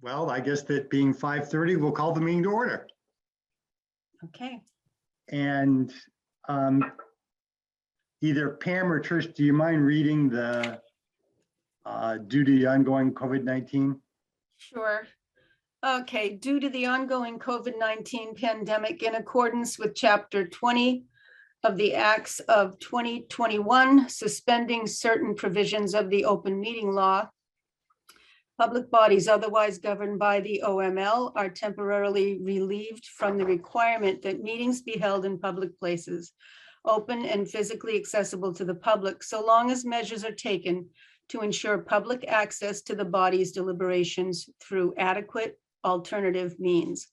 Well, I guess that being 5:30, we'll call the meeting to order. Okay, And either Pam or Trish, do you mind reading the due to the ongoing COVID-19? sure. Okay, due to the ongoing COVID-19 pandemic, in accordance with Chapter 20 of the Acts of 2021, suspending certain provisions of the open meeting law, public bodies otherwise governed by the OML are temporarily relieved from the requirement that meetings be held in public places, open and physically accessible to the public, so long as measures are taken to ensure public access to the body's deliberations through adequate alternative means.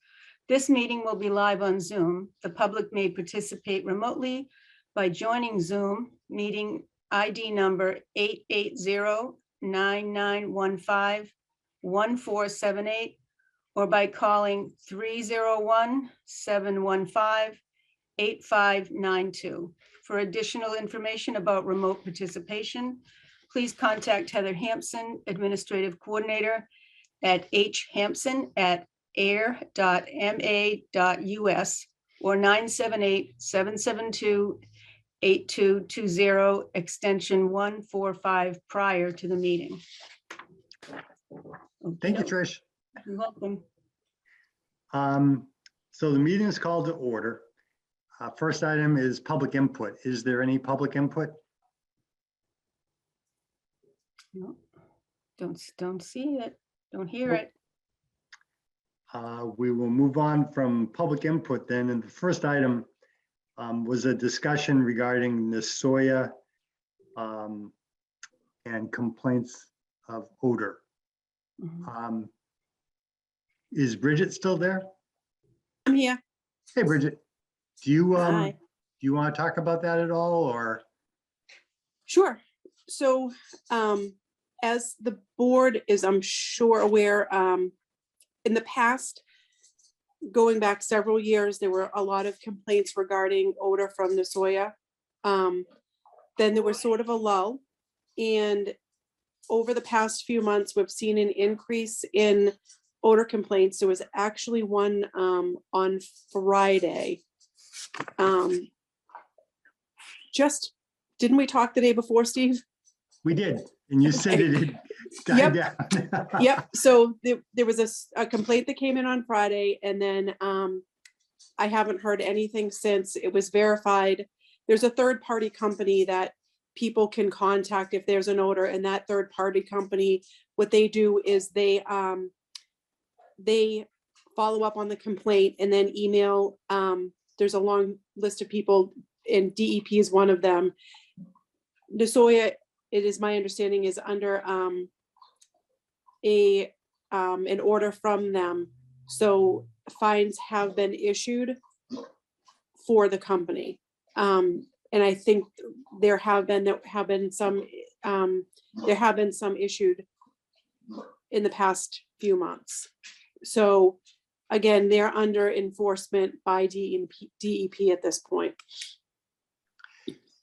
This meeting will be live on Zoom. The public may participate remotely by joining Zoom meeting ID number 880-9915-1478 or by calling 301-715-8592. For additional information about remote participation, please contact Heather Hampson, Administrative Coordinator, at hhampson@ayer.ma.us or 978-772-8220, extension 145 prior to the meeting. Thank you, Trish. You're welcome. So the meeting is called to order. First item is public input. Is there any public input? No, don't see it, don't hear it. We will move on from public input then. And the first item was a discussion regarding the soya and complaints of odor. Mhm. Is Bridget still there? I'm here. Hey, Bridget, do you Hi. do you want to talk about that at all, or? Sure. So as the board is, I'm sure, aware, in the past, going back several years, there were a lot of complaints regarding odor from the soya. Then there was sort of a lull. And over the past few months, we've seen an increase in odor complaints. There was actually one on Friday. Didn't we talk the day before, Steve? We did, and you said it had died down. Yep. So there was a complaint that came in on Friday, and then I haven't heard anything since. It was verified. There's a third-party company that people can contact if there's an odor, and that third-party company, what they do is they follow up on the complaint and then email. There's a long list of people, and DEP is one of them. The soya, it is my understanding, is under an order from them. So fines have been issued for the company. And I think there have been some issued in the past few months. So again, they're under enforcement by DEP at this point.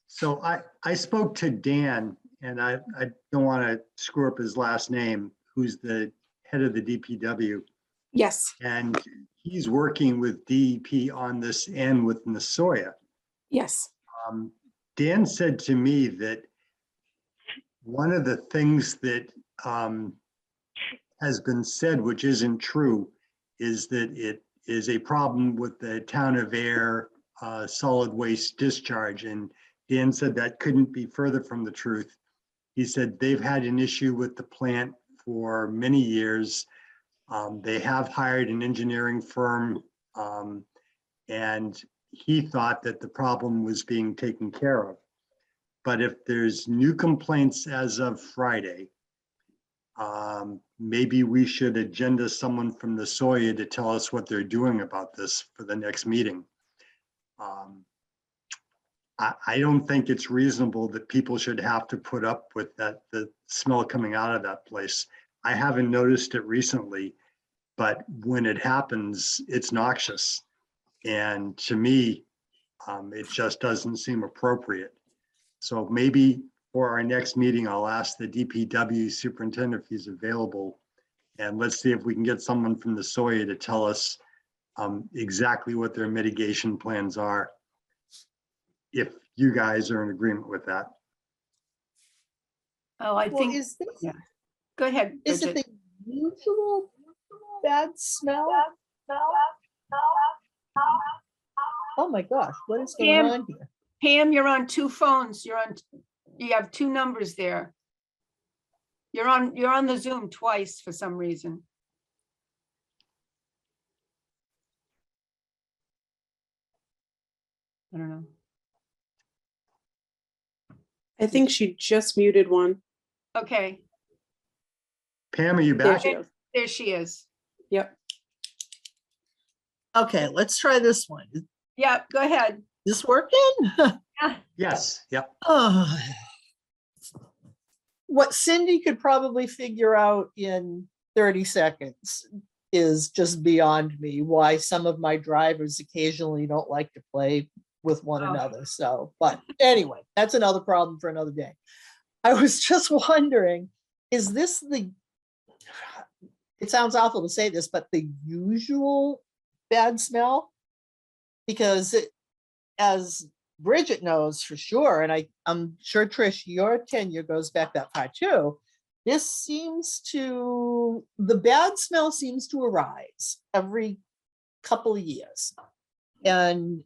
So I spoke to Dan, and I don't want to screw up his last name, who's the head of the DPW. Yes. And he's working with DEP on this end with the soya. Yes. Dan said to me that one of the things that has been said, which isn't true, is that it is a problem with the town of Ayer solid waste discharge. And Dan said that couldn't be further from the truth. He said they've had an issue with the plant for many years. They have hired an engineering firm, and he thought that the problem was being taken care of. But if there's new complaints as of Friday, maybe we should agenda someone from the soya to tell us what they're doing about this for the next meeting. I don't think it's reasonable that people should have to put up with that, the smell coming out of that place. I haven't noticed it recently, but when it happens, it's noxious. And to me, it just doesn't seem appropriate. So maybe for our next meeting, I'll ask the DPW superintendent if he's available And let's see if we can get someone from the Sawyer to tell us exactly what their mitigation plans are, if you guys are in agreement with that. Oh, I Well, think, is this, yeah. Go ahead, is it Bridget. the usual bad smell? Oh my gosh, what is going Pam. on here? Pam, you're on two phones. You have two numbers there. You're on the Zoom twice for some reason. I don't know. I think she just muted one. Okay, Pam, are you There back? she goes. there she is. Yep. Okay, let's try this one. Is Yeah, go ahead. this working? Yes, yep. Oh. What Cindy could probably figure out in 30 seconds is just beyond me, why some of my drivers occasionally don't like to play with one Oh. another. So, but anyway, that's another problem for another day. I was just wondering, is this it sounds awful to say this, but the usual bad smell? Because as Bridget knows for sure, and I'm sure, Trish, your tenure goes back that far too. The bad smell seems to arise every couple of years. And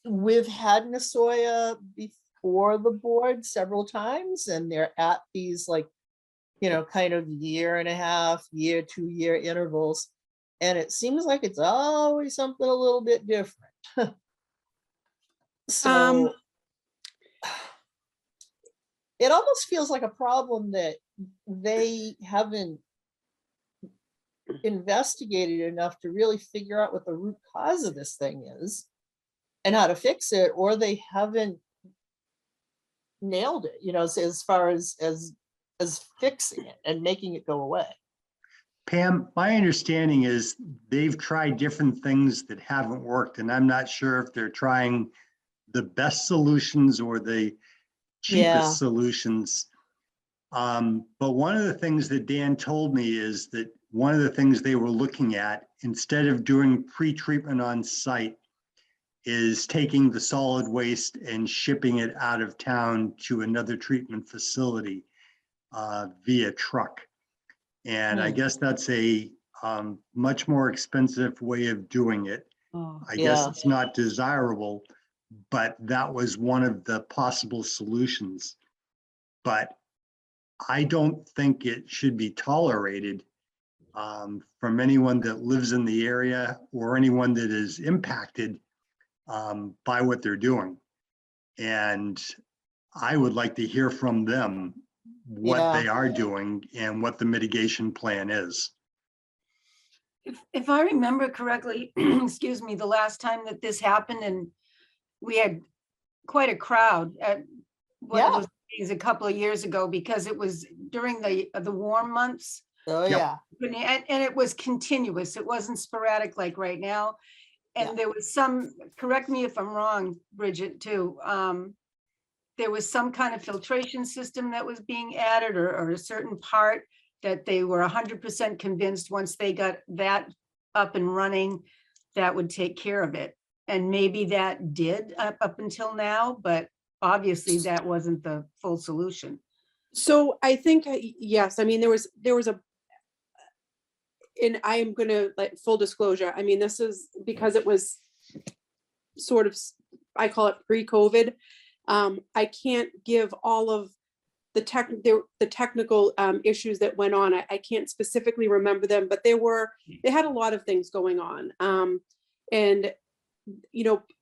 we've had Nasoya before the board several times, and they're at these kind of 1.5 year, 2 year intervals. And it seems like it's always something a little bit different. So it almost feels like a problem that they haven't investigated enough to really figure out what the root cause of this thing is and how to fix it, or they haven't nailed it, as far as fixing it and making it go away. Pam, my understanding is they've tried different things that haven't worked, and I'm not sure if they're trying the best solutions or the Yeah. cheapest solutions. But one of the things that Dan told me is that one of the things they were looking at, instead of doing pre-treatment on site, is taking the solid waste and shipping it out of town to another treatment facility via truck. And I guess that's a much more expensive way of doing it. Oh, I guess Yeah. it's not desirable, but that was one of the possible solutions. But I don't think it should be tolerated from anyone that lives in the area or anyone that is impacted by what they're doing. And I would like to hear from them what Yeah. they are doing and what the mitigation plan is. if I remember correctly, excuse me, the last time that this happened and we had quite a crowd at one of Yeah. those meetings a couple of years ago, because it was during the warm months. Oh, Yep. yeah. And it was continuous. It wasn't sporadic like right now. Yeah. And there was some, correct me if I'm wrong, Bridget, too. There was some kind of filtration system that was being added, or a certain part that they were 100% convinced once they got that up and running, that would take care of it. And maybe that did up until now, but obviously that wasn't the full solution. So I think, yes, I mean, there was and I am gonna, like, full disclosure, I mean, this is because it was sort of, I call it pre-COVID. I can't give all of the technical issues that went on. I can't specifically remember them, but they had a lot of things going on. And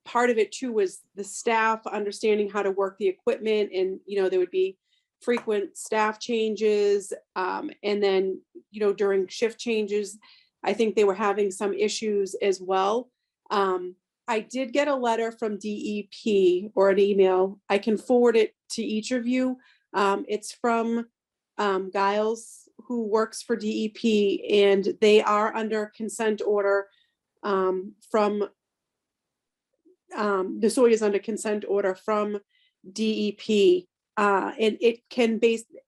part of it too was the staff understanding how to work the equipment, and there would be frequent staff changes, and then during shift changes, I think they were having some issues as well. I did get a letter from DEP, or an email. I can forward it to each of you. It's from Giles, who works for DEP, and they are under consent order from Nasoya is under consent order from DEP. And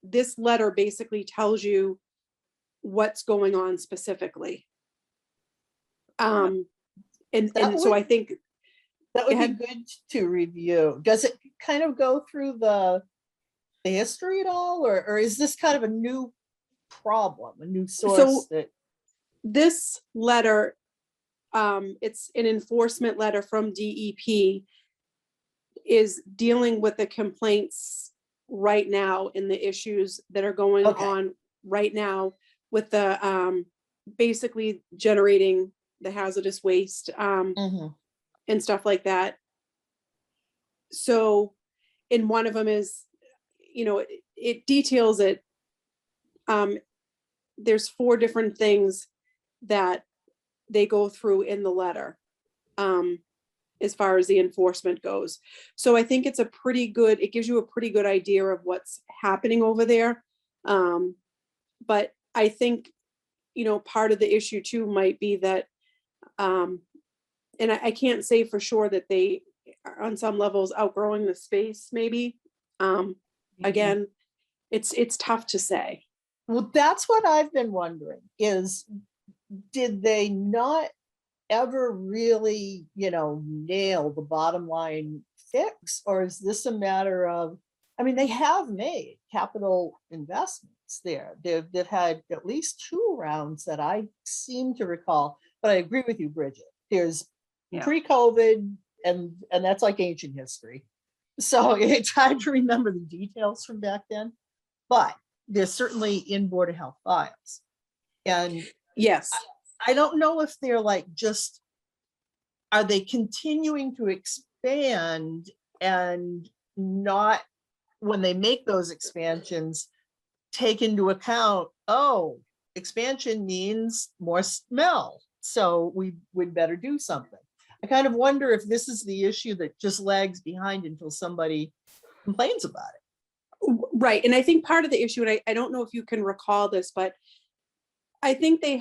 this letter basically tells you what's going on specifically. And That so would- I think, That would Go be ahead. good to review. Does it kind of go through the history at all, or is this kind of a new problem, a new source that? this letter, it's an enforcement letter from DEP, is dealing with the complaints right now and the issues that are going Okay. on right now with the, basically generating the hazardous waste, Mhm. and stuff like that. So, and one of them is, it details it. There's 4 different things that they go through in the letter, as far as the enforcement goes. So I think it gives you a pretty good idea of what's happening over there. But I think, part of the issue too might be that, and I can't say for sure that they are on some levels outgrowing the space, maybe. Again, it's tough to say. Well, that's what I've been wondering is, did they not ever really, nail the bottom line fix? Or is this a matter of, I mean, they have made capital investments there. They've had at least 2 rounds that I seem to recall, but I agree with you, Bridget. There's Yeah. pre-COVID and that's like ancient history. So it's hard to remember the details from back then, but they're certainly in Board of Health files. And Yes. I don't know if they're like are they continuing to expand and not, when they make those expansions, take into account, expansion means more smell, so we would better do something. I kind of wonder if this is the issue that just lags behind until somebody complains about it. Right. And I think part of the issue, and I don't know if you can recall this, but I think they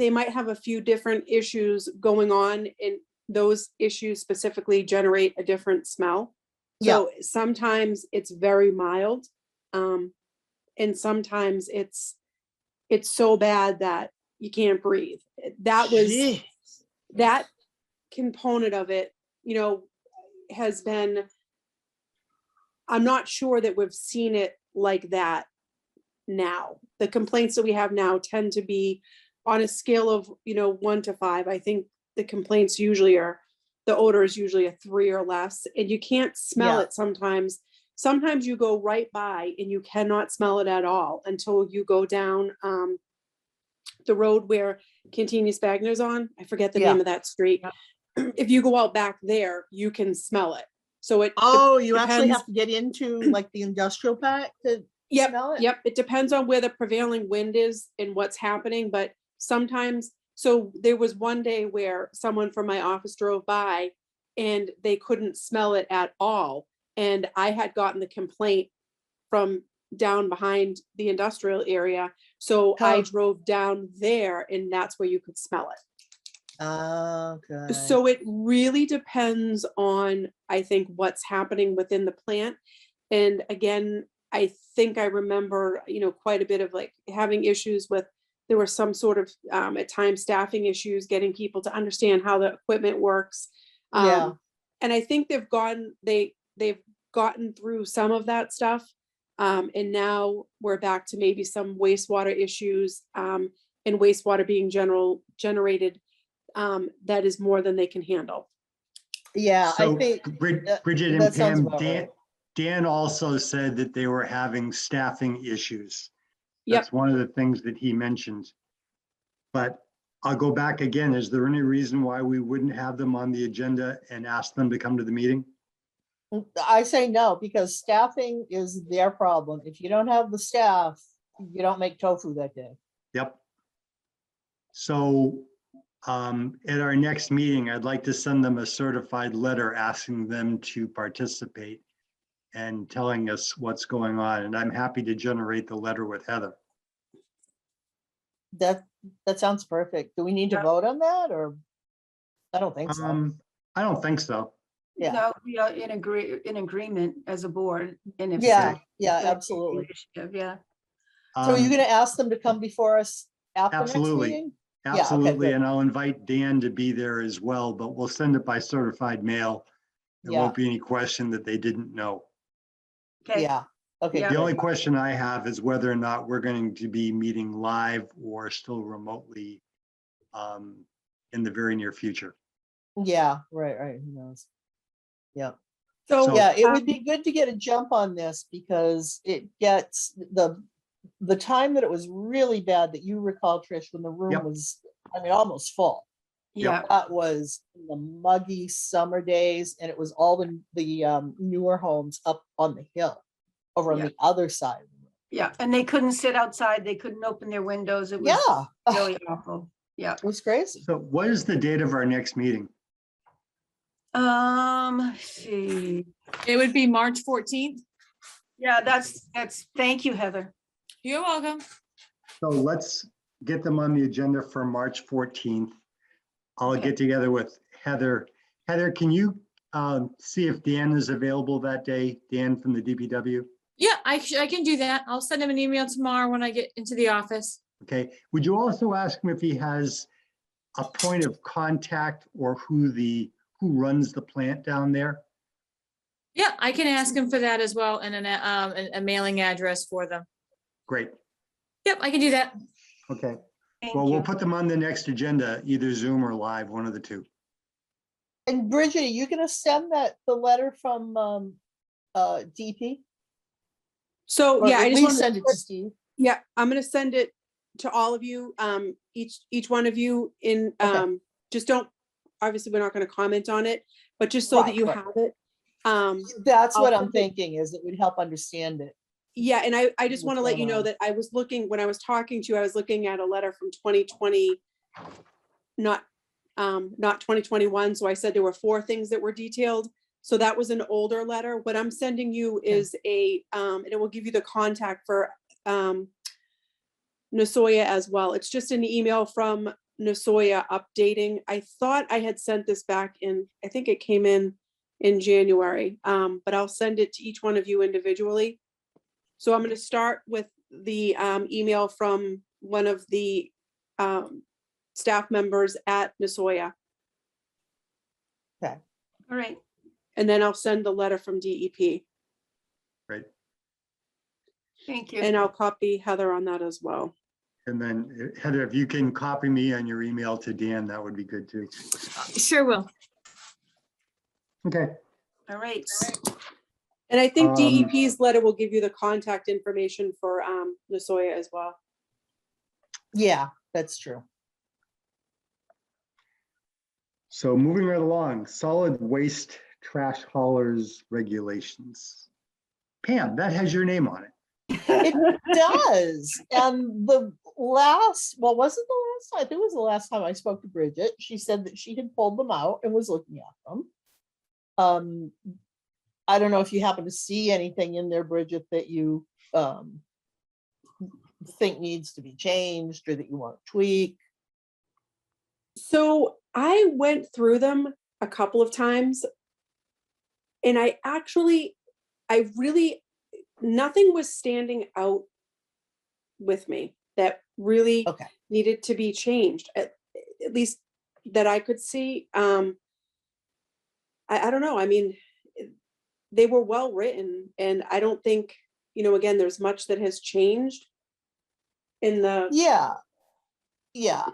might have a few different issues going on, and those issues specifically generate a different smell. So sometimes it's very mild. And sometimes it's so bad that you can't breathe. Jeez. That component of it, has been, I'm not sure that we've seen it like that now. The complaints that we have now tend to be on a scale of, 1 to 5. I think the complaints usually the odor is usually a 3 or less, and you can't smell it sometimes. Sometimes you go right by and you cannot smell it at all until you go down the road where Cantina Spagner's on. I forget the name of that street. If you go out back there, you can smell it. So You actually depends. have to get into like the industrial part to smell it? Yep. It depends on where the prevailing wind is and what's happening, but sometimes, so there was one day where someone from my office drove by and they couldn't smell it at all. And I had gotten the complaint from down behind the industrial area. So I drove down there and that's where you could smell it. Okay. So it really depends on, I think, what's happening within the plant. And again, I think I remember, quite a bit of like having issues with, there were some sort of, at times, staffing issues, getting people to understand how the equipment works. And I think they've gotten through some of that stuff. And now we're back to maybe some wastewater issues, and wastewater being generated that is more than they can handle. Yeah, So I think Bridget and that sounds Pam, about right. Dan also said that they were having staffing issues. Yep. That's one of the things that he mentioned. But I'll go back again. Is there any reason why we wouldn't have them on the agenda and ask them to come to the meeting? I say no, because staffing is their problem. If you don't have the staff, you don't make tofu that day. Yep. So at our next meeting, I'd like to send them a certified letter asking them to participate and telling us what's going on. And I'm happy to generate the letter with Heather. That sounds perfect. Do we need to vote on that, or? I don't think so. I don't think so. Yeah. No, we are in agreement as a board. And if Yeah, so, yeah, then absolutely. initiative, yeah. So are you Um, gonna ask them to come before us at the next Absolutely. meeting? okay, Absolutely, good. and I'll invite Dan to be there as well, but we'll send it by certified mail. There Yeah, won't be any question that they didn't know. Okay, yeah, okay, Yeah. The only good. question I have is whether or not we're going to be meeting live or still remotely in the very near future. Yeah, right, who knows? Yeah. so, Yeah, it um, would be good to get a jump on this because it gets the time that it was really bad that you recall, Trish, when the room Yep. was, I mean, almost full. yeah, That was in the muggy summer days, and it was all the newer homes up on the hill over on Yeah. the other side. of the room. yeah, and they couldn't sit outside, they couldn't open their windows, it was Yeah, really awful, yeah. it was crazy. So what is the date of our next meeting? Let's see, It would be March 14th. yeah, that's, thank you, Heather. You're welcome. So let's get them on the agenda for March 14th. I'll Okay. get together with Heather. Heather, can you see if Dan is available that day? Dan from the DPW? Yeah, I can do that. I'll send him an email tomorrow when I get into the office. Okay. Would you also ask him if he has a point of contact or who runs the plant down there? Yeah, I can ask him for that as well and a mailing address for them. Great. Yep, I can do that. Okay. Thank Well, we'll you. put them on the next agenda, either Zoom or live, one of the two. And Bridget, are you gonna send the letter from DP? So, Or yeah, I at just least want send to, it to Steve? yeah, I'm gonna send it to all of you, each one of you in, Okay. just don't, obviously, we're not gonna comment on it, but just so that Right, you right. have it. That's I'll what I'm send it- thinking, is it would help understand it. Yeah, and I just want to What's let you going know on. that I was looking, when I was talking to you, I was looking at a letter from 2020, not 2021. So I said there were 4 things that were detailed. So that was an older letter. What I'm sending you Okay. is and it will give you the contact for Nasoya as well. It's just an email from Nasoya updating. I thought I had sent this back in, I think it came in January, but I'll send it to each one of you individually. So I'm going to start with the email from one of the staff members at Nasoya, All right, and then I'll send the letter from DEP, Right. thank you. and I'll copy Heather on that as well. And then Heather, if you can copy me on your email to Dan, that would be good too. Sure will. Okay. All right, And I think Um, DEP's letter will give you the contact information for Nasoya as well. Yeah, that's true. So moving right along, solid waste trash haulers regulations. Pam, that has your name on it. It does. And the last, well, wasn't the last time? I think it was the last time I spoke to Bridget. She said that she had pulled them out and was looking at them. I don't know if you happen to see anything in there, Bridget, that you think needs to be changed or that you want to tweak. So I went through them a couple of times, and I really, nothing was standing out with me that really Okay. needed to be changed, at least that I could see. I don't know. I mean, they were well written, and I don't think, again, there's much that has changed in the. Yeah.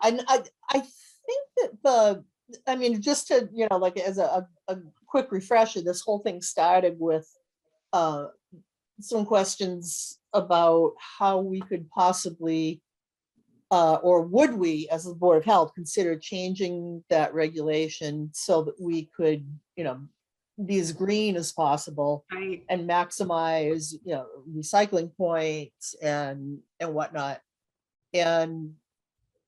And I think that I mean, just to, like as a quick refresher, this whole thing started with some questions about how we could possibly or would we, as the Board of Health, consider changing that regulation so that we could, be as green as possible right, and maximize, recycling points and whatnot. And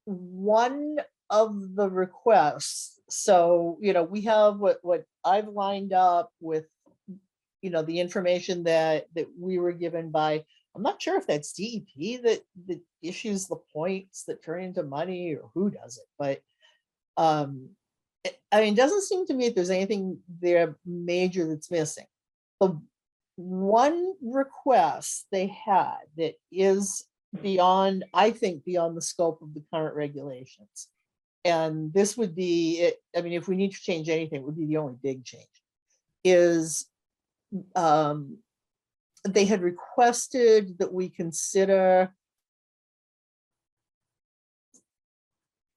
one of the requests, so, we have what I've lined up with, the information that we were given by, I'm not sure if that's DEP that issues the points that turn into money or who does it, but I mean, it doesn't seem to me that there's anything there major that's missing. The one request they had that is beyond, I think, beyond the scope of the current regulations. And this would be it. I mean, if we need to change anything, it would be the only big change. Is they had requested that we consider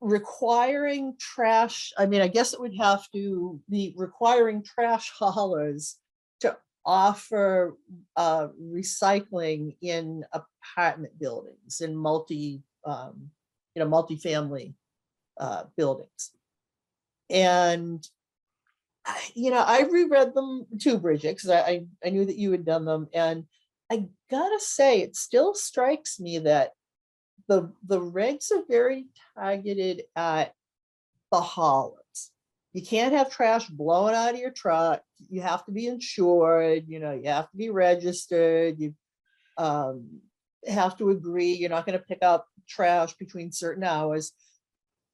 requiring trash. I mean, I guess it would have to be requiring trash haulers to offer recycling in apartment buildings, in multifamily buildings. And I reread them too, Bridget, because I knew that you had done them, and I gotta say, it still strikes me that the regs are very targeted at the haulers. You can't have trash blowing out of your truck. You have to be insured. You have to be registered. You have to agree you're not going to pick up trash between certain hours.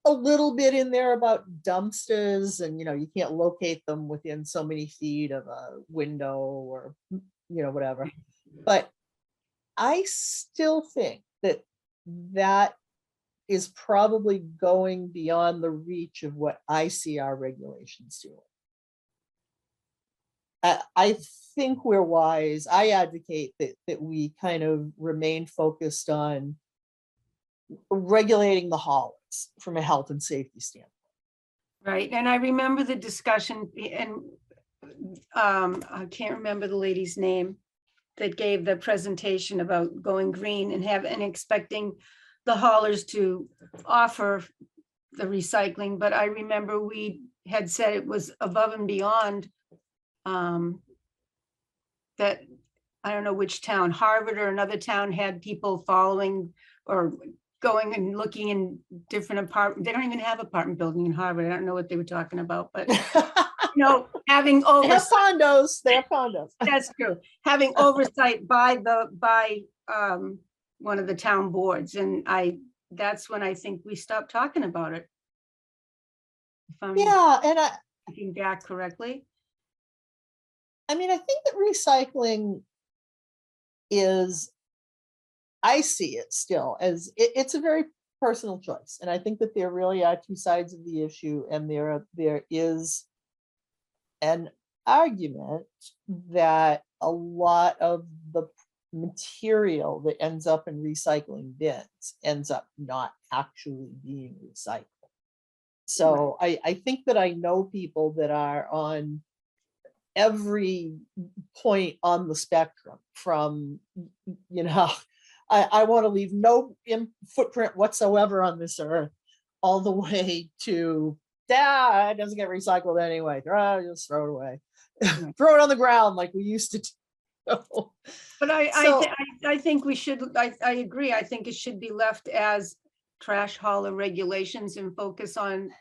A little bit in there about dumpsters, and you can't locate them within so many feet of a window or whatever. But I still think that is probably going beyond the reach of what I see our regulations doing. I think we're wise. I advocate that we kind of remain focused on regulating the haulers from a health and safety standpoint. Right, and I remember the discussion, and I can't remember the lady's name that gave the presentation about going green and expecting the haulers to offer the recycling, but I remember we had said it was above and beyond that. I don't know which town, Harvard or another town, had people following or going and looking in different apartment. They don't even have apartment building in Harvard. I don't know what they were talking about, but having They have oversight. condos. They have condos. That's true. Having oversight by one of the town boards, and that's when I think we stopped talking about it. If I'm Yeah, and thinking back correctly. I mean, I think that recycling is, I see it still as it's a very personal choice. And I think that there really are two sides of the issue. And there is an argument that a lot of the material that ends up in recycling bins ends up not actually being recycled. So I think that I know people that are on every point on the spectrum, from I want to leave no footprint whatsoever on this earth, all the way to it doesn't get recycled anyway. Just throw it away. Throw it on the ground like we used to do. But I think we should, I agree. I think it should be left as trash hauler regulations and focus on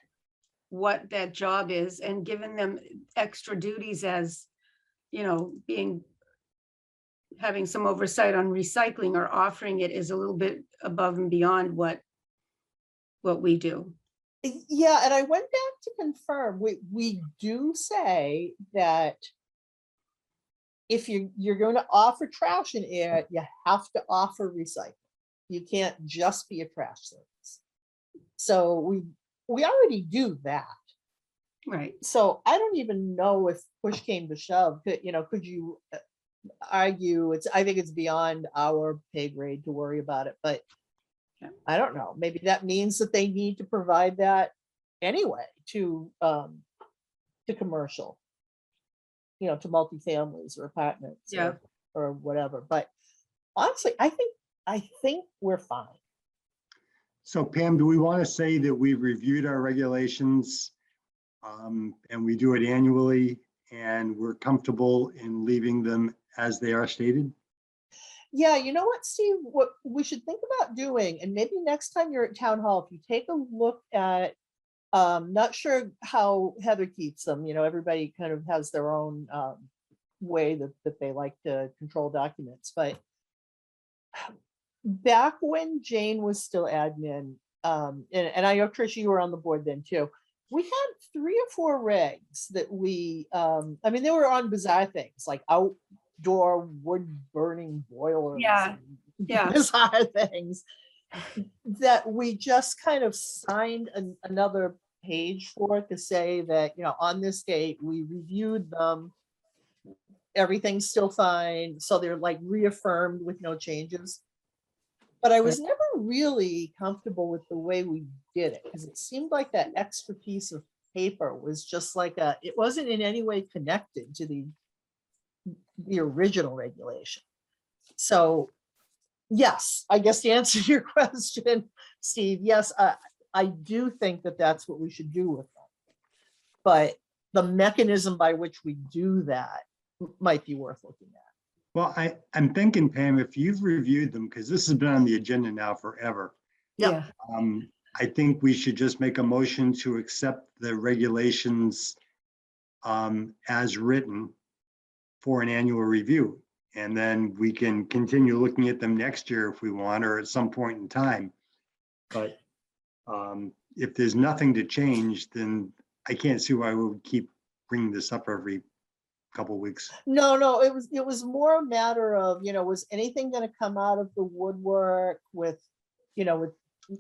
what that job is, and giving them extra duties as, having some oversight on recycling or offering it is a little bit above and beyond what we do. Yeah, and I went back to confirm. We do say that if you're going to offer trash in air, you have to offer recycling. You can't just be a trash service. So we already do that. Right. So I don't even know if push came to shove, could you argue I think it's beyond our pay grade to worry about it, but yeah. I don't know, maybe that means that they need to provide that anyway to commercial, to multifamilies or apartments, Yeah. or whatever. But honestly, I think we're fine. So Pam, do we want to say that we've reviewed our regulations and we do it annually, and we're comfortable in leaving them as they are stated? Yeah, you know what, Steve, what we should think about doing, and maybe next time you're at town hall, if you take a look at, not sure how Heather keeps them, everybody kind of has their own way that they like to control documents, but back when Jane was still admin, and I know Trish, you were on the board then too, we had 3 or 4 regs that we, they were on bizarre things like outdoor wood burning boilers. Yeah. Yeah. bizarre things, that we just kind of signed another page for it to say that, you know, on this date, we reviewed them. Everything's still fine. So they're like reaffirmed with no changes. But I was never really comfortable with the way we did it because it seemed like that extra piece of paper was just like it wasn't in any way connected to the original regulation. So yes, I guess to answer your question, Steve, yes, I do think that that's what we should do with them. But the mechanism by which we do that might be worth looking at. Well, I'm thinking, Pam, if you've reviewed them, because this has been on the agenda now forever, Yeah. I think we should just make a motion to accept the regulations as written for an annual review. And then we can continue looking at them next year if we want, or at some point in time. But if there's nothing to change, then I can't see why we would keep bringing this up every couple of weeks. No, it was more a matter of, you know, was anything going to come out of the woodwork with, you know, with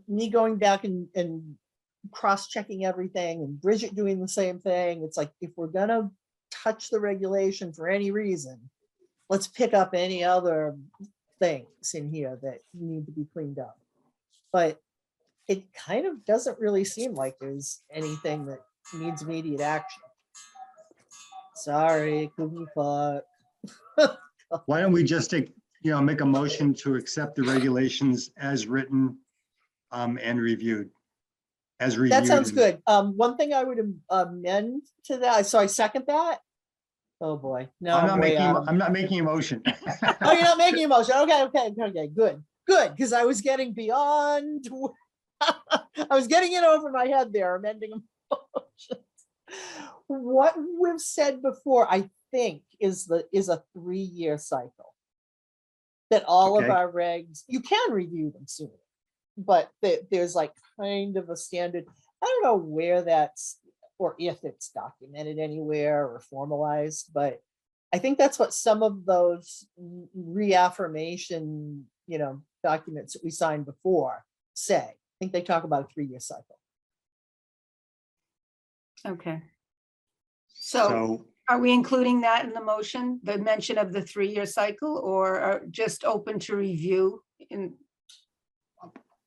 me going back and cross-checking everything and Bridget doing the same thing. It's like, if we're going to touch the regulation for any reason, let's pick up any other things in here that need to be cleaned up. But it kind of doesn't really seem like there's anything that needs immediate action. Sorry, cookie clock. Why don't we just take, make a motion to accept the regulations as written and reviewed? As reviewed. That sounds good. One thing I would amend to that, so I second that. Oh boy, no, I'm not making a motion. Oh, you're not making a motion. Okay, good, because I was getting beyond. I was getting it over my head there, amending a motion. What we've said before, I think, is a 3-year cycle. That all of Okay. our regs, you can review them sooner, but there's like kind of a standard. I don't know where that's, or if it's documented anywhere or formalized, but I think that's what some of those reaffirmation, documents that we signed before say. I think they talk about a 3-year cycle. Okay. So are we including that in the motion, the mention of the 3-year cycle, or are just open to review?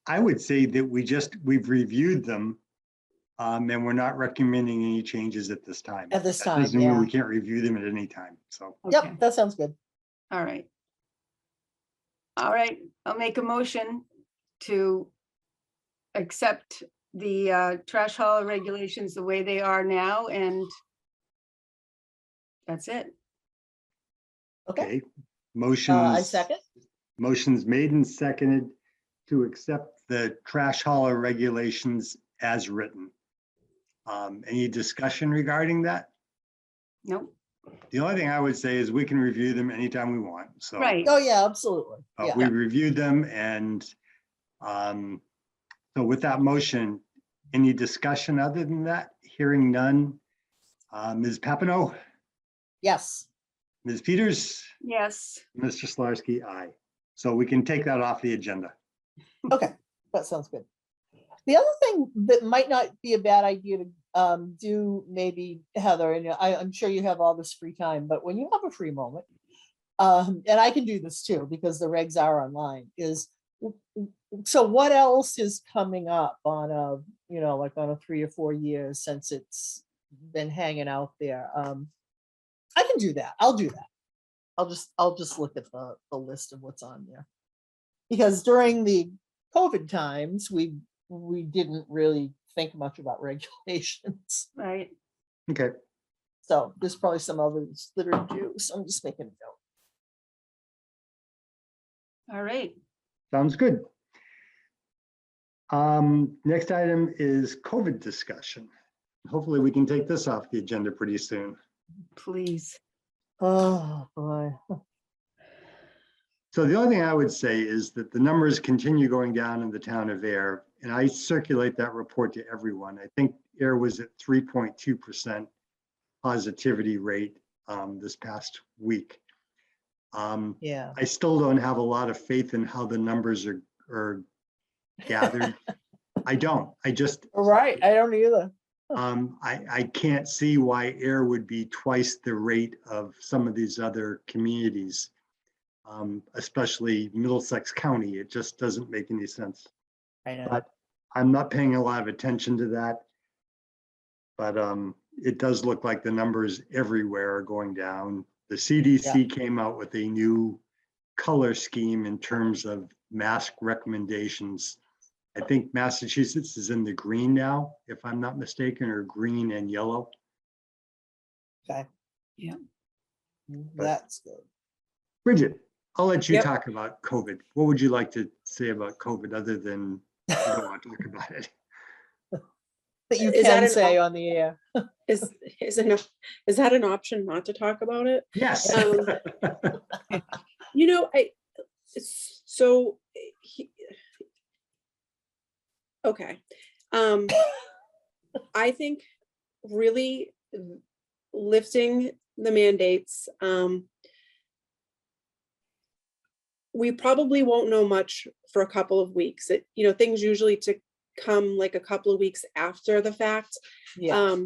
I would say that we've reviewed them and we're not recommending any changes at this time. At this That time, doesn't mean yeah. we can't review them at any time, so. Okay. Yep, that sounds good. All right. All right, I'll make a motion to accept the trash hauler regulations the way they are now, and that's it. Okay, Okay, I motions. second. Motion's made and seconded to accept the trash hauler regulations as written. Any discussion regarding that? Nope. The only thing I would say is we can review them anytime we want, so. Right. Oh, yeah, absolutely. Yeah. We reviewed them and so with that motion, any discussion other than that? Hearing none. Ms. Papineau, Yes. Ms. Peters, Yes. Mr. Slarski, aye. So we can take that off the agenda. Okay, that sounds good. The other thing that might not be a bad idea to do, maybe, Heather, and I'm sure you have all this free time, but when you have a free moment, and I can do this too because the regs are online, is so what else is coming up on a, like on a 3 or 4 years since it's been hanging out there? I can do that. I'll do that. I'll just look at the list of what's on there. Because during the COVID times, we didn't really think much about regulations. Right. Okay, So there's probably some others that are due. So I'm just making a note. All right. sounds good. Next item is COVID discussion. Hopefully we can take this off the agenda pretty soon. Please. Oh, boy. So the only thing I would say is that the numbers continue going down in the town of Ayer, and I circulate that report to everyone. I think Ayer was at 3.2% positivity rate this past week. Yeah. I still don't have a lot of faith in how the numbers are gathered. I don't. I just, Right, I don't either. I can't see why Ayer would be twice the rate of some of these other communities, especially Middlesex County. It just doesn't make any sense. I know. But I'm not paying a lot of attention to that. But it does look like the numbers everywhere are going down. The CDC came out with a new color scheme in terms of mask recommendations. I think Massachusetts is in the green now, if I'm not mistaken, or green and yellow. Okay. Yeah. That's good. Bridget, I'll let you Yep. talk about COVID. What would you like to say about COVID other than you don't want to talk about it? That you Is that can an say on the air. Is, is that an option not to talk about it? Yes. You know, so, okay. I think really lifting the mandates, we probably won't know much for a couple of weeks. Things usually to come like a couple of weeks after the fact. Yeah,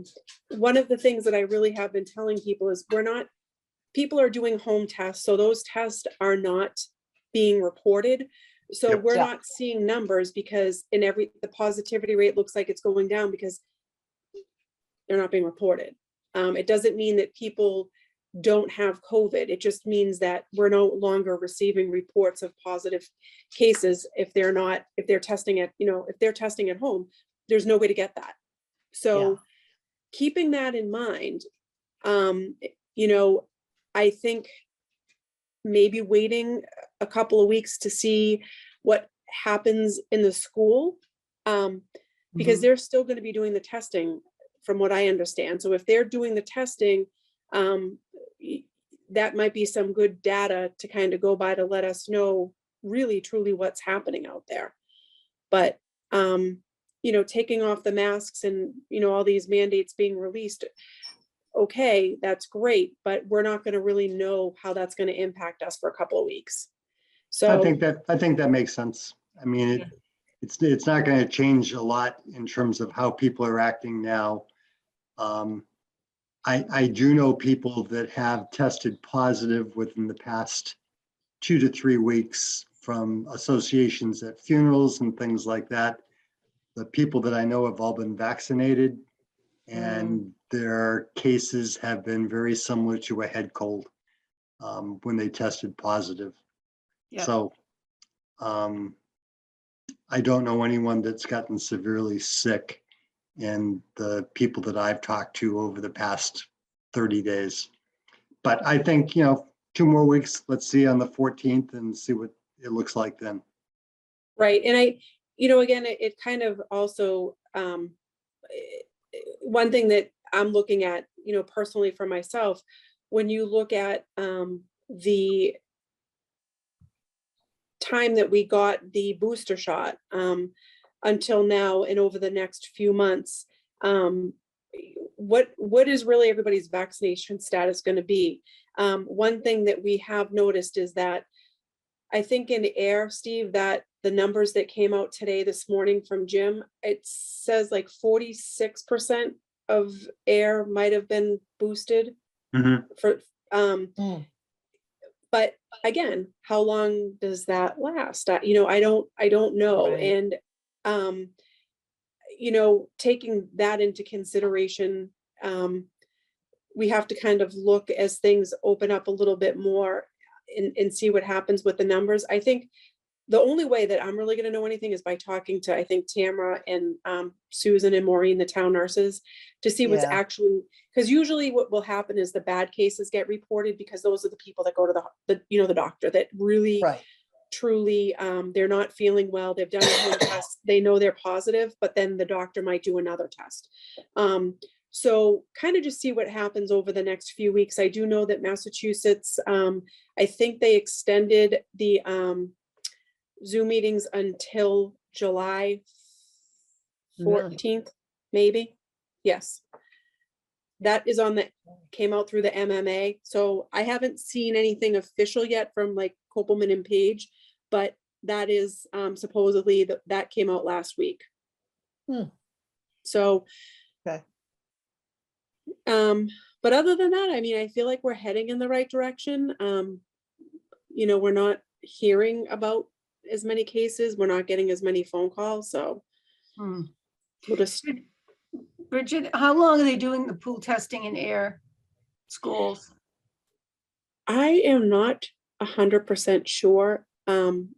One of the things that I really have been telling people is people are doing home tests, so those tests are not being reported. So Yep. we're Yeah. not seeing numbers because the positivity rate looks like it's going down because they're not being reported. It doesn't mean that people don't have COVID. It just means that we're no longer receiving reports of positive cases if they're testing at home, there's no way to get that. So keeping that in mind, I think maybe waiting a couple of weeks to see what happens in the school, because they're still going to be doing the testing from what I understand. So if they're doing the testing, that might be some good data to kind of go by to let us know really truly what's happening out there. But taking off the masks and all these mandates being released, okay, that's great, but we're not going to really know how that's going to impact us for a couple of weeks. So I think that makes sense. I mean, it's not going to change a lot in terms of how people are acting now. I do know people that have tested positive within the past 2 to 3 weeks from associations at funerals and things like that. The people that I know have all been vaccinated, and their cases have been very similar to a head cold when they tested positive. Yeah. So I don't know anyone that's gotten severely sick in the people that I've talked to over the past 30 days. But I think, 2 more weeks, let's see on the 14th and see what it looks like then. right. And again, it kind of also, one thing that I'm looking at, personally for myself, when you look at the time that we got the booster shot until now and over the next few months, what is really everybody's vaccination status going to be? One thing that we have noticed is that I think in Ayer, Steve, that the numbers that came out this morning from Jim, it says like 46% of Ayer might have been boosted for, but again, how long does that last? I don't know. Right. And, taking that into consideration, we have to kind of look as things open up a little bit more and see what happens with the numbers. I think the only way that I'm really going to know anything is by talking to, I think, Tamara and Susan and Maureen, the town nurses, to see what's actually, because usually what will happen is the bad cases get reported because those are the people that go to the doctor that really, truly, they're not feeling well. They've done a home test. They know they're positive, but then the doctor might do another test. So kind of just see what happens over the next few weeks. I do know that Massachusetts, I think they extended the Zoom meetings until July 14th, maybe. Yes. that is came out through the MMA. So I haven't seen anything official yet from like Kopelman and Page, but that is supposedly that came out last week. So. Okay. But other than that, I mean, I feel like we're heading in the right direction. You know, we're not hearing about as many cases. We're not getting as many phone calls, so Hmm. we'll just, Bridget, how long are they doing the pool testing in Ayer schools? I am not 100% sure. I'm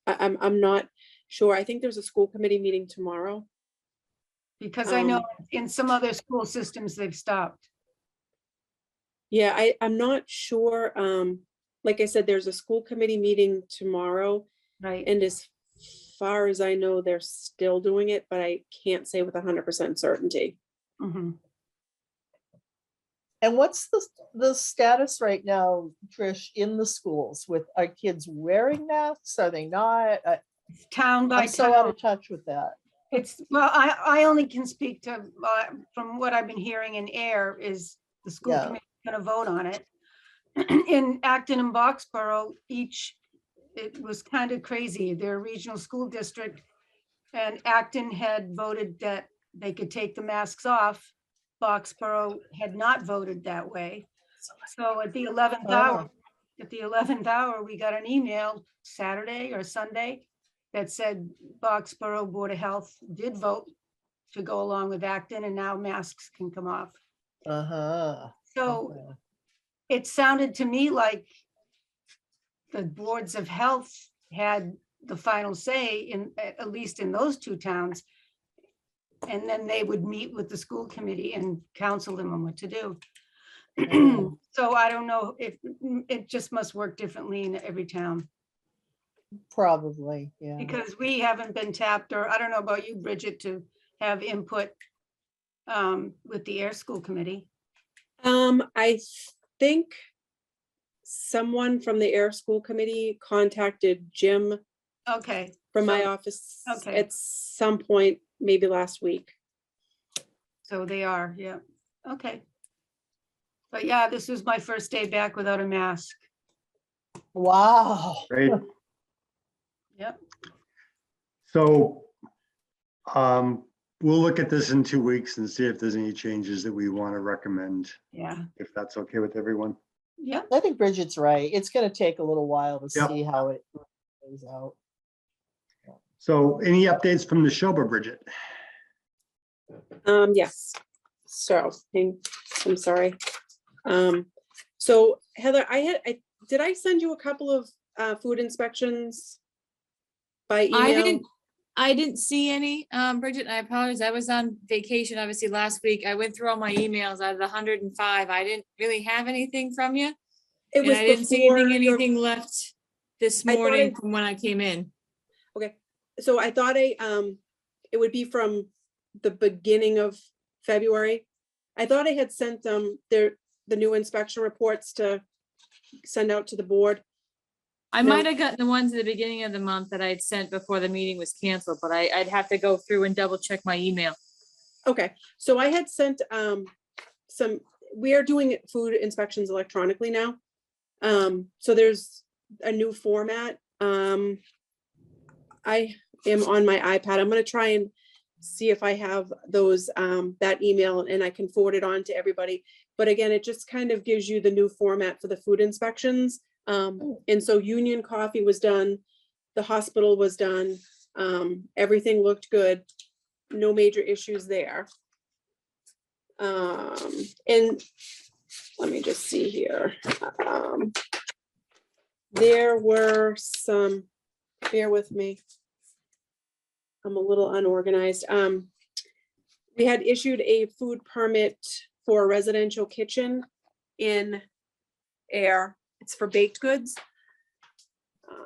not sure. I think there's a school committee meeting tomorrow. Because I know Um, in some other school systems, they've stopped. Yeah, I'm not sure. Like I said, there's a school committee meeting tomorrow, Right. and as far as I know, they're still doing it, but I can't say with 100% certainty. Mhm. And what's the status right now, Trish, in the schools with our kids wearing masks? Are they not? It's town by I'm so out town. of touch with that. It's, well, I only can speak to, from what I've been hearing in Ayer is the school Yeah. committee is gonna vote on it. In Acton and Boxborough, it was kind of crazy. Their regional school district and Acton had voted that they could take the masks off. Boxborough had not voted that way. So at the 11th hour, we got an email Saturday or Sunday that said Boxborough Board of Health did vote to go along with Acton, and now masks can come off. Uh-huh. So Okay. it sounded to me like the boards of health had the final say in, at least in those two towns. And then they would meet with the school committee and counsel them on what to do. Mm. So I don't know if, it just must work differently in every town, Probably, yeah. because we haven't been tapped, or I don't know about you, Bridget, to have input with the Air School Committee. I think someone from the Air School Committee contacted Jim Okay. from my so- office okay. at some point, maybe last week. So they are, yeah, okay. But yeah, this was my first day back without a mask. Wow. Right? Yep. So we'll look at this in 2 weeks and see if there's any changes that we want to recommend, Yeah, if that's okay with everyone. yep. I think Bridget's right. It's going to take a little while to Yep. see how it plays out. So any updates from the Shoba, Bridget? Yes. So, I'm sorry. So Heather, did I send you a couple of food inspections by email? I didn't see any, Bridget, I apologize. I was on vacation, obviously, last week. I went through all my emails out of the 105. I didn't really have anything from you. It And was I didn't see before anything left this I thought morning I- from when I came in. Okay, so I thought it would be from the beginning of February. I thought I had sent them the new inspection reports to send out to the board. I No. might have gotten the ones at the beginning of the month that I'd sent before the meeting was canceled, but I'd have to go through and double check my email. Okay, so I had sent we are doing food inspections electronically now. So there's a new format. I am on my iPad. I'm gonna try and see if I have those, that email, and I can forward it on to everybody. But again, it just kind of gives you the new format for the food inspections. And so Union Coffee was done, the hospital was done, everything looked good, no major issues there. And let me just see here. There were some, bear with me. I'm a little unorganized. We had issued a food permit for a residential kitchen in Ayer. It's for baked goods.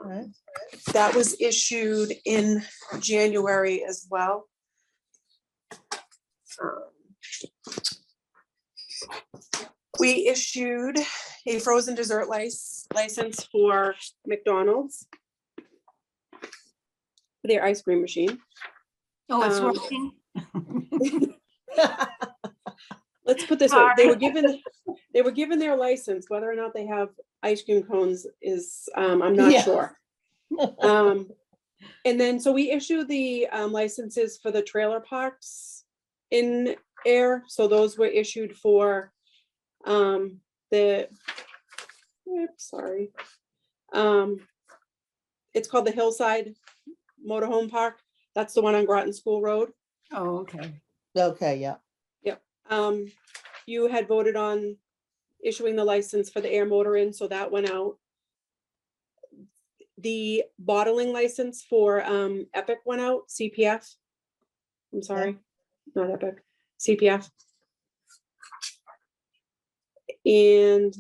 Right. That was issued in January as well. We issued a frozen dessert license for McDonald's, for their ice cream machine. Oh, it's Um, working. let's put this way, they were given their license, whether or not they have ice cream cones is, I'm not Yeah. sure. And then, so we issue the licenses for the trailer parks in Air, so those were issued for sorry. It's called the Hillside Motorhome Park. That's the one on Groton School Road. Oh, okay. Okay, yeah. Yep. You had voted on issuing the license for the Air Motor Inn, so that went out. The bottling license for Epic went out, CPF. I'm sorry, not Epic, CPF. And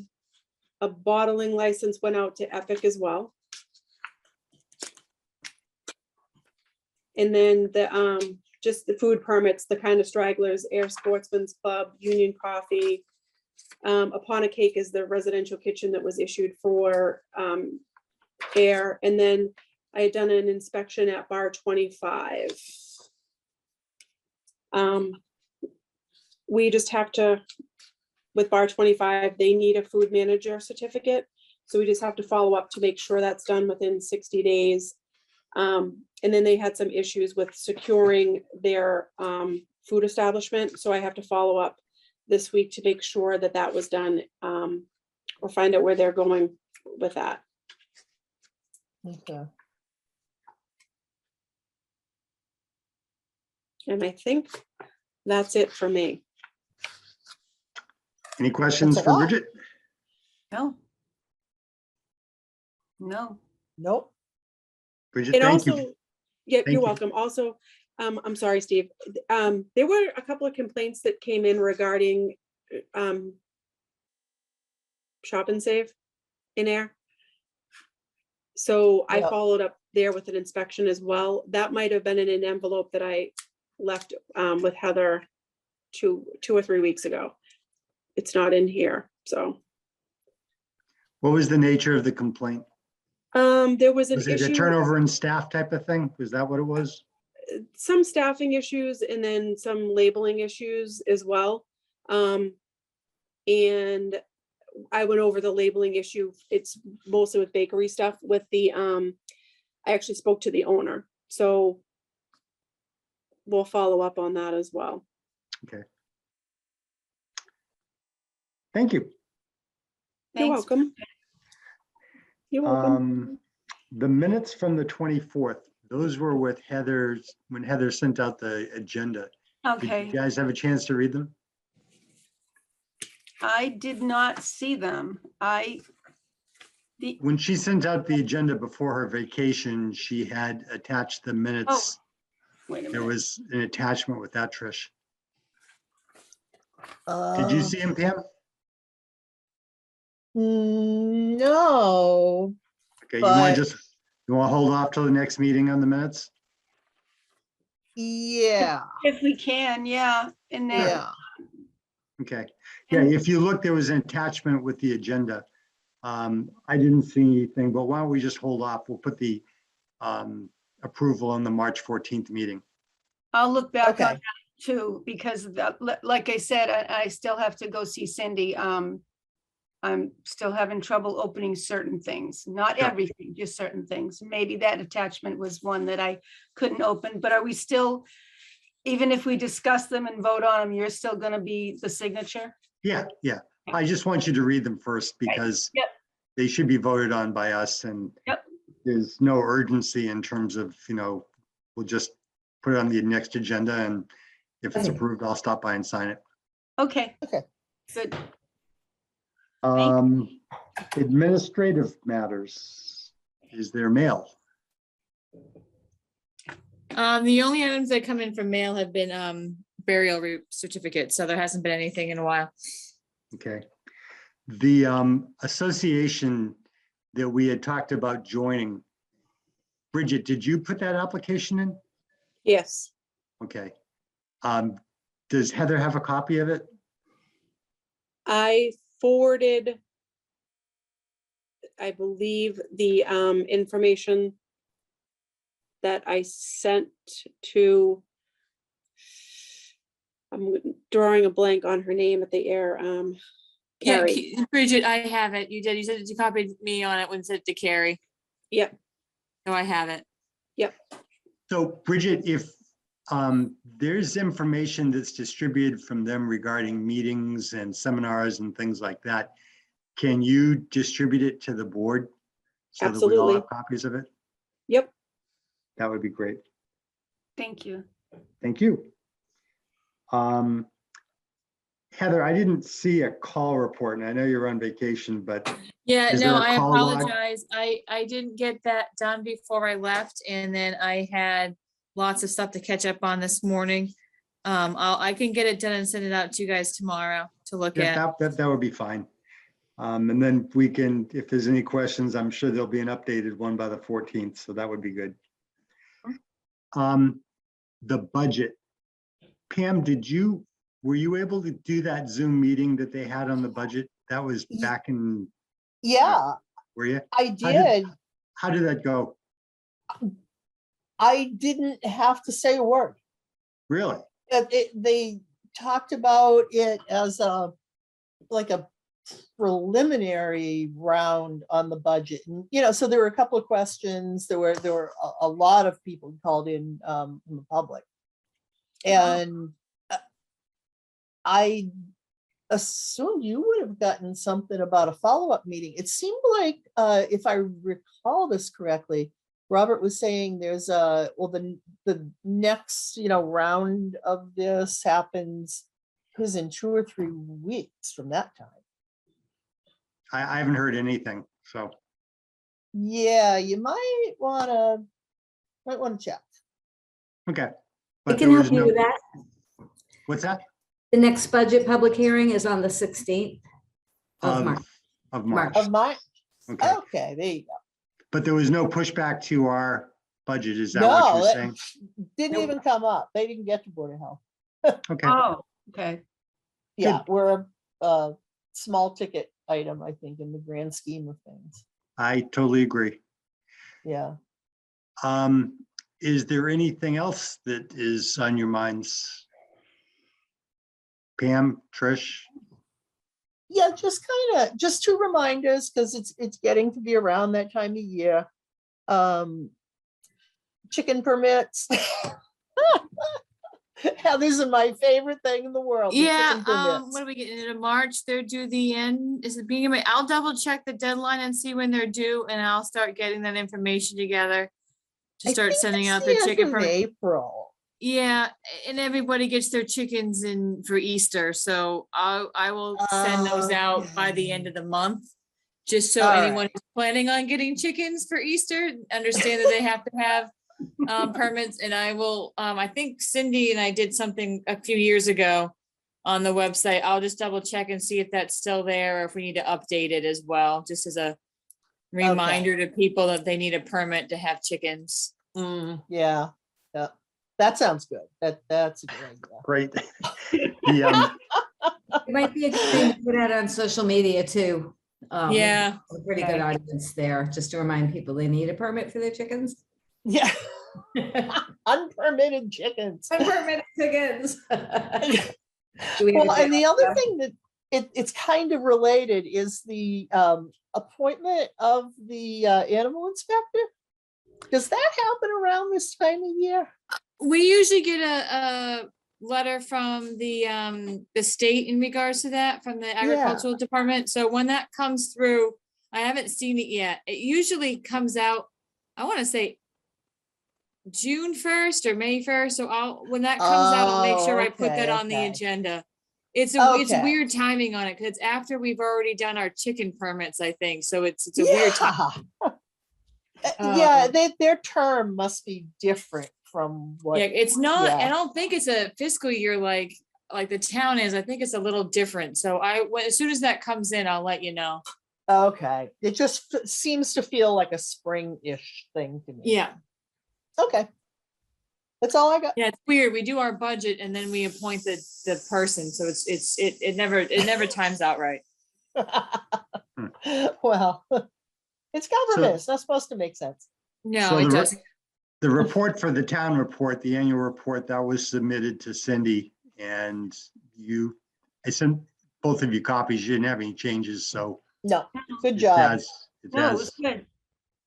a bottling license went out to Epic as well. And then the just the food permits, the kind of stragglers, Air Sportsman's Club, Union Coffee. Upon a Cake is the residential kitchen that was issued for Air. And then I had done an inspection at bar 25. We just have to, with bar 25, they need a food manager certificate. So we just have to follow up to make sure that's done within 60 days. And then they had some issues with securing their food establishment. So I have to follow up this week to make sure that that was done, or find out where they're going with that. Okay. And I think that's it for me. Any questions That's a for lot. Bridget? No. No. Nope. Bridget, And thank also, you. yeah, Thank you're you. welcome. Also, I'm sorry, Steve. There were a couple of complaints that came in regarding Shop and Save in Air. So I Yep. followed up there with an inspection as well. That might have been in an envelope that I left with Heather two or 3 weeks ago. It's not in here, so. What was the nature of the complaint? There was an Was it a issue, turnover in staff type of thing? Was that what it was? some staffing issues and then some labeling issues as well. And I went over the labeling issue. It's mostly with bakery stuff with the, I actually spoke to the owner, so we'll follow up on that as well. Thank you. You're Thanks. welcome. You're welcome. The minutes from the 24th, those were with Heather's, when Heather sent out the agenda. Did Okay, you guys have a chance to read them? I did not see them. When she sent out the agenda before her vacation, she had attached the minutes. Wait a There minute. was an attachment with that, Trish. Did Uh, you see him, Pam? No, Okay, you want but- to hold off till the next meeting on the minutes? yeah, If we can, yeah, and then. yeah. Okay, yeah, if you look, there was an attachment with the agenda. I didn't see anything, but why don't we just hold off? We'll put the approval on the March 14th meeting. I'll look back on Okay. that too, because like I said, I still have to go see Cindy. I'm still having trouble opening certain things, not Sure. everything, just certain things. Maybe that attachment was one that I couldn't open, but are we still, even if we discuss them and vote on them, you're still gonna be the signature? Yeah, yeah. I just want you to read them first because Yep. they should be voted on by us and Yep. there's no urgency in terms of, we'll just put it on the next agenda and if it's Okay. approved, I'll stop by and sign it. Okay. Okay. Good. Administrative matters. Is there mail? The only items that come in from mail have been burial certificates, so there hasn't been anything in a while. Okay. The association that we had talked about joining, Bridget, did you put that application in? Yes, Okay. Does Heather have a copy of it? I forwarded, I believe, the information that I sent to I'm drawing a blank on her name at the Air. Yeah, Carrie. Bridget, I have it. You did. You said that you copied me on it when sent to Carrie. Yep, So I have it. yep. So Bridget, if there's information that's distributed from them regarding meetings and seminars and things like that, can you distribute it to the board? So that we all Absolutely. have copies of it? Yep. That would be great. Thank you. Thank you. Heather, I didn't see a call report, and I know you're on vacation, but Yeah, Is no, there a I call log? apologize. I didn't get that done before I left, and then I had lots of stuff to catch up on this morning. I can get it done and send it out to you guys tomorrow to look yeah, at. that would be fine. And then we can, if there's any questions, I'm sure there'll be an updated one by the 14th, so that would be good. The budget. Pam, were you able to do that Zoom meeting that they had on the budget? That was back in, Yeah, were you? I did. How did that go? I didn't have to say a word. Really? They talked about it as like a preliminary round on the budget. And, so there were a couple of questions. There were a lot of people who called in from the public. And I assume you would have gotten something about a follow-up meeting. It seemed like, if I recall this correctly, Robert was saying there's the next, round of this happens in 2 or 3 weeks from that time. I haven't heard anything, so. Yeah, you might want to check. Okay. I But can there help was you no, with that. what's that? The next budget public hearing is on the 16th of March. Of March. Of my, Okay. okay, there you go. But there was no pushback to our budget, is that what No, you're saying? didn't Nope. even come up. They didn't get to Board of Health. Okay, Oh, okay. Yeah, we're a small ticket item, I think, in the grand scheme of things. I totally agree. Yeah. Is there anything else that is on your minds? Pam, Trish? Yeah, just 2 reminders, because it's getting to be around that time of year. Chicken permits. Heather's my favorite thing in the world. the Yeah, chicken permits. what are we getting into March? They're due the end, is it beginning of May? I'll double check the deadline and see when they're due, and I'll start getting that information together to I start think sending it's out the the end chicken of permit. April. Yeah, and everybody gets their chickens in for Easter, so I will send those out by the end of the month. Just so All anyone who's planning on getting chickens for Easter, understand that they have to have permits, and I will, I think Cindy and I did something a few years ago on the website. I'll just double check and see if that's still there, or if we need to update it as well, just as a reminder to people that they need a permit to have chickens. Yeah, that sounds good. That's a good idea. Great. The, It might be a good thing to put out on social media too. Yeah. A pretty good audience there, just to remind people they need a permit for their chickens. Yeah. Unpermitted chickens. Unpermitted chickens. Well, and the other thing that it's kind of related is the appointment of the animal inspector. Does that happen around this time of year? We usually get a letter from the state in regards to that, from the agricultural department. So when that comes through, I haven't seen it yet. It usually comes out, I want to say June 1st or May 1st. So when that comes out, I'll make sure I put that on the agenda. It's weird timing on it, because it's after we've already done our chicken permits, I think. So it's a weird time. Yeah, their term must be different from what. Yeah, it's not, yeah. I don't think it's a fiscal year like the town is. I think it's a little different. So as soon as that comes in, I'll let you know. Okay, it just seems to feel like a spring-ish thing to me. Yeah. Okay. That's all I got. Yeah, it's weird. We do our budget and then we appoint the person. So it never times out right. Well, it's government. It's not supposed to make sense. No, So it the doesn't. The report for the town report, the annual report that was submitted to Cindy and I sent both of you copies. You didn't have any changes, so No, good it's job. No, it was good.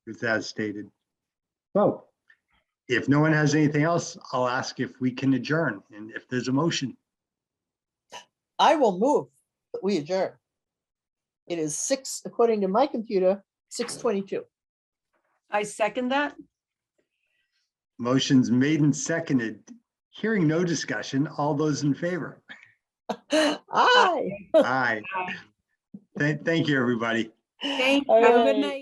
it's as stated. So if no one has anything else, I'll ask if we can adjourn and if there's a motion. I will move, that we adjourn. It is 6, according to my computer, 6:22. I second that. Motion's made and seconded. Hearing no discussion, all those in favor? Aye. Aye. Thank you, everybody. Thank All Have a good right. night.